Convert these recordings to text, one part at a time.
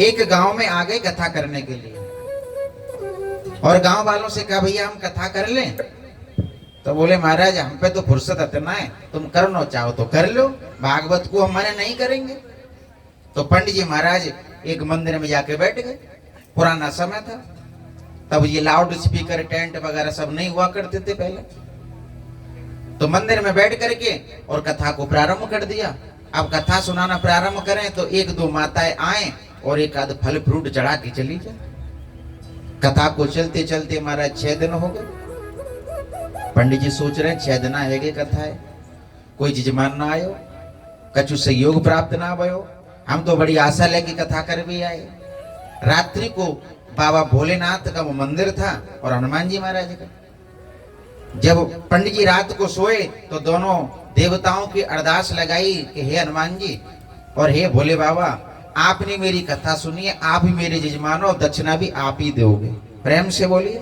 एक गांव में आ गए कथा करने के लिए और गांव वालों से कहा भैया हम कथा कर लें। तो बोले महाराज हम पे तो फुर्सत इतना है, तुम करना चाहो तो कर लो, भागवत को हम मना नहीं करेंगे। तो पंडित जी महाराज एक मंदिर में जाके बैठ गए। पुराना समय था, तब ये लाउड स्पीकर टेंट वगैरह सब नहीं हुआ करते थे पहले। तो मंदिर में बैठ करके और कथा को प्रारंभ कर दिया। अब कथा सुनाना प्रारंभ करें तो एक दो माताएं आए और एक आध फल फ्रूट चढ़ा के चली जाए। कथा को चलते चलते महाराज 6 दिन हो गए। पंडित जी सोच रहे हैं 6 दिन है कथा है, कोई जजमान ना आयो, कछु सहयोग प्राप्त ना भयो। हम तो बड़ी आशा लेके कथा कर भी आए। रात्रि को बाबा भोलेनाथ का वो मंदिर था और हनुमान जी महाराज का। जब पंडित जी रात को सोए तो दोनों देवताओं की अरदास लगाई कि हे हनुमान जी और हे भोले बाबा, आपने मेरी कथा सुनी है, आप ही मेरे जजमान हो, दक्षिणा भी आप ही दोगे। प्रेम से बोलिए।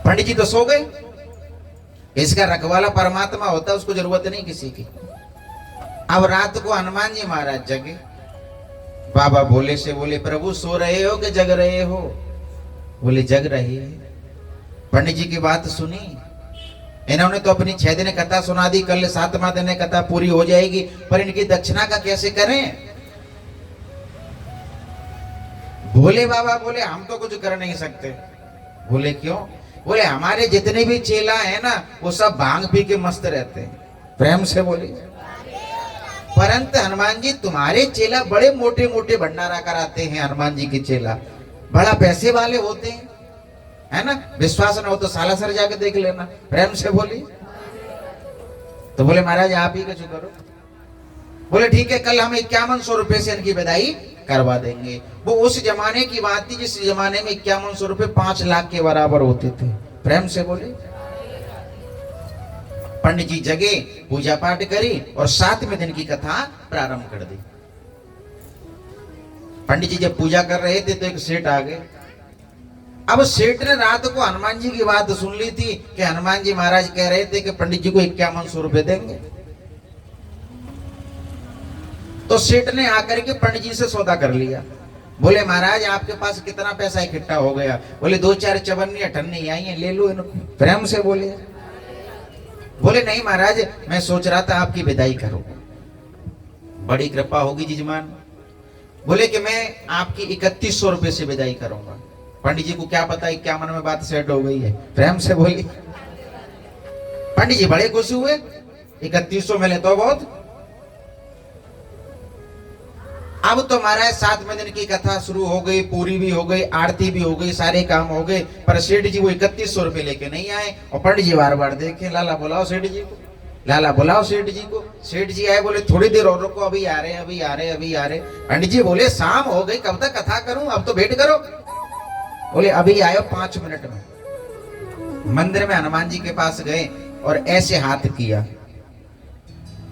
पंडित जी तो सो गए। इसका रखवाला परमात्मा होता है, उसको जरूरत नहीं किसी की। अब रात को हनुमान जी महाराज जगे। बाबा भोले से बोले प्रभु सो रहे हो कि जग रहे हो? बोले जग रहे हैं। पंडित जी की बात सुनी। इन्होंने तो अपनी 6 दिन कथा सुना दी, कल 7वां दिन कथा पूरी हो जाएगी, पर इनकी दक्षिणा का कैसे करें? भोले बाबा बोले हम तो कुछ कर नहीं सकते। बोले क्यों? बोले हमारे जितने भी चेला है ना वो सब भांग पी के मस्त रहते हैं। प्रेम से बोले। परंतु हनुमान जी तुम्हारे चेला बड़े मोटे मोटे भंडारा कराते हैं। हनुमान जी के चेला बड़ा पैसे वाले होते हैं, है ना? विश्वास न हो तो सालासर जाके देख लेना। प्रेम से बोली। तो बोले महाराज आप ही कुछ करो। बोले ठीक है, कल हम 5100 रुपए से इनकी विदाई करवा देंगे। वो उस जमाने की बात थी जिस जमाने में 5100 रुपए 5 लाख के बराबर होते थे। प्रेम से बोले। पंडित जी जगे, पूजा पाठ करी और 7वें दिन की कथा प्रारंभ कर दी। पंडित जी जब पूजा कर रहे थे तो एक सेठ आ गए। अब सेठ ने रात को हनुमान जी की बात सुन ली थी कि हनुमान जी महाराज कह रहे थे कि पंडित जी को 5100 रुपए देंगे। तो सेठ ने आकर के पंडित जी से सौदा कर लिया। बोले महाराज आपके पास कितना पैसा इकट्ठा हो गया? बोले 2-4 चवन्नी अठन्नी आई है, ले लो इनको। प्रेम से बोले। बोले नहीं महाराज मैं सोच रहा था आपकी विदाई करूं, बड़ी कृपा होगी जजमान। बोले कि मैं आपकी 3100 रुपए से विदाई करूंगा। पंडित जी को क्या पता 51 में बात सेट हो गई है। प्रेम से बोली। पंडित जी बड़े खुश हुए, 3100 मिले तो बहुत। अब तो महाराज 7वें दिन की कथा शुरू हो गई, पूरी भी हो गई, आरती भी हो गई, सारे काम हो गए, पर सेठ जी वो 3100 रुपए लेके नहीं आए। और पंडित जी बार बार देखे, लाला बुलाओ सेठ जी को, लाला बुलाओ सेठ जी को। सेठ जी आए, बोले थोड़ी देर और रुको, अभी आ रहे अभी आ रहे अभी आ रहे। पंडित जी बोले शाम हो गई, कब तक कथा करूं, अब तो वेट करो। बोले अभी आयो 5 मिनट में। मंदिर में हनुमान जी के पास गए और ऐसे हाथ किया।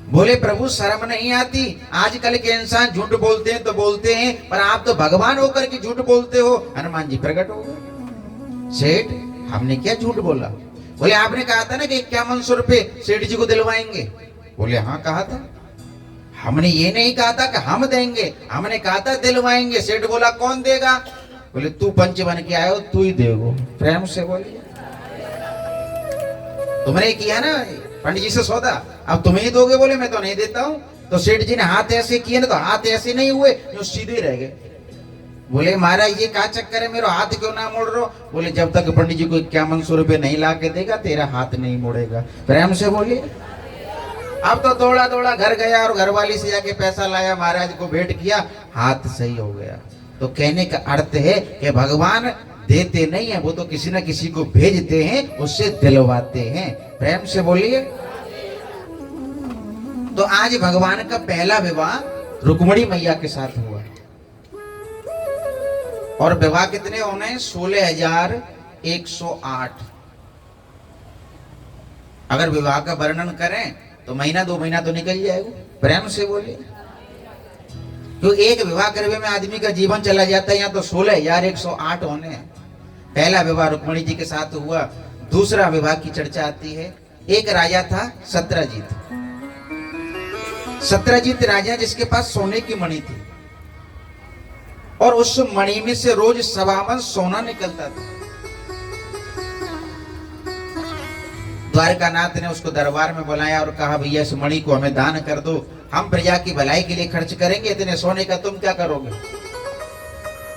बोले प्रभु शर्म नहीं आती? आजकल के इंसान झूठ बोलते हैं तो बोलते हैं, पर आप तो भगवान होकर के झूठ बोलते हो। हनुमान जी प्रकट हो गए। सेठ हमने क्या झूठ बोला? बोले आपने कहा था ना कि 5100 रुपए सेठ जी को दिलवाएंगे। बोले हाँ कहा था। हमने ये नहीं कहा था कि हम देंगे, हमने कहा था दिलवाएंगे। सेठ बोला कौन देगा? बोले तू पंच बन के आयो, तू ही देगो। प्रेम से बोलिए। तुमने किया ना पंडित जी से सौदा, अब तुम्हें ही दोगे। बोले मैं तो नहीं देता हूं। तो सेठ जी ने हाथ ऐसे किए ना, तो हाथ ऐसे नहीं हुए, जो सीधे रह गए। बोले महाराज ये क्या चक्कर है, मेरा हाथ क्यों ना मोड़ रहे हो? बोले जब तक पंडित जी को 5100 रुपए नहीं ला के देगा तेरा हाथ नहीं मोड़ेगा। प्रेम से बोलिए। अब तो दौड़ा दौड़ा घर गया और घरवाली से जाके पैसा लाया, महाराज को भेंट किया, हाथ सही हो गया। तो कहने का अर्थ है कि भगवान देते नहीं है, वो तो किसी न किसी को भेजते हैं, उससे दिलवाते हैं। प्रेम से बोलिए। तो आज भगवान का पहला विवाह रुक्मिणी मैया के साथ हुआ। और विवाह कितने होने? 16,108। अगर विवाह का वर्णन करें तो महीना 2 महीना तो निकल जाएगा। प्रेम से बोलिए। तो एक विवाह करने में आदमी का जीवन चला जाता है, यहाँ तो 16,108 होने हैं। पहला विवाह रुक्मिणी जी के साथ हुआ। दूसरा विवाह की चर्चा आती है। एक राजा था सत्यजीत। सत्यजीत राजा जिसके पास सोने की मणि थी। और उस मणि में से रोज 1.25 मन सोना निकलता था। द्वारकानाथ ने उसको दरबार में बुलाया और कहा भैया इस मणि को हमें दान कर दो, हम प्रजा की भलाई के लिए खर्च करेंगे, इतने सोने का तुम क्या करोगे?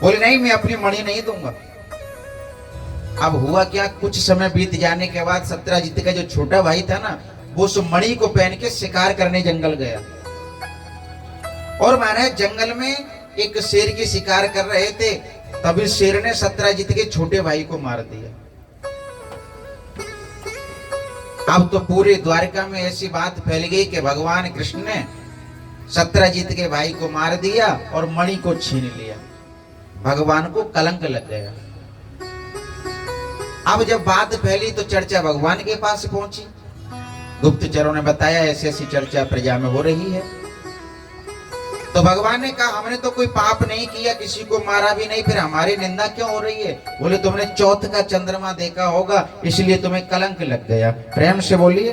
बोले नहीं मैं अपनी मणि नहीं दूंगा। अब हुआ क्या, कुछ समय बीत जाने के बाद सत्यजीत का जो छोटा भाई था ना, वो उस मणि को पहन के शिकार करने जंगल गया। और महाराज जंगल में एक शेर की शिकार कर रहे थे, तभी शेर ने सत्यजीत के छोटे भाई को मार दिया। अब तो पूरे द्वारका में ऐसी बात फैल गई कि भगवान कृष्ण ने सत्यजीत के भाई को मार दिया और मणि को छीन लिया। भगवान को कलंक लग गया। अब जब बात फैली तो चर्चा भगवान के पास पहुंची। गुप्तचरों ने बताया ऐसी ऐसी चर्चा प्रजा में हो रही है। तो भगवान ने कहा हमने तो कोई पाप नहीं किया, किसी को मारा भी नहीं, फिर हमारी निंदा क्यों हो रही है? बोले तुमने चौथ का चंद्रमा देखा होगा इसलिए तुम्हें कलंक लग गया। प्रेम से बोलिए।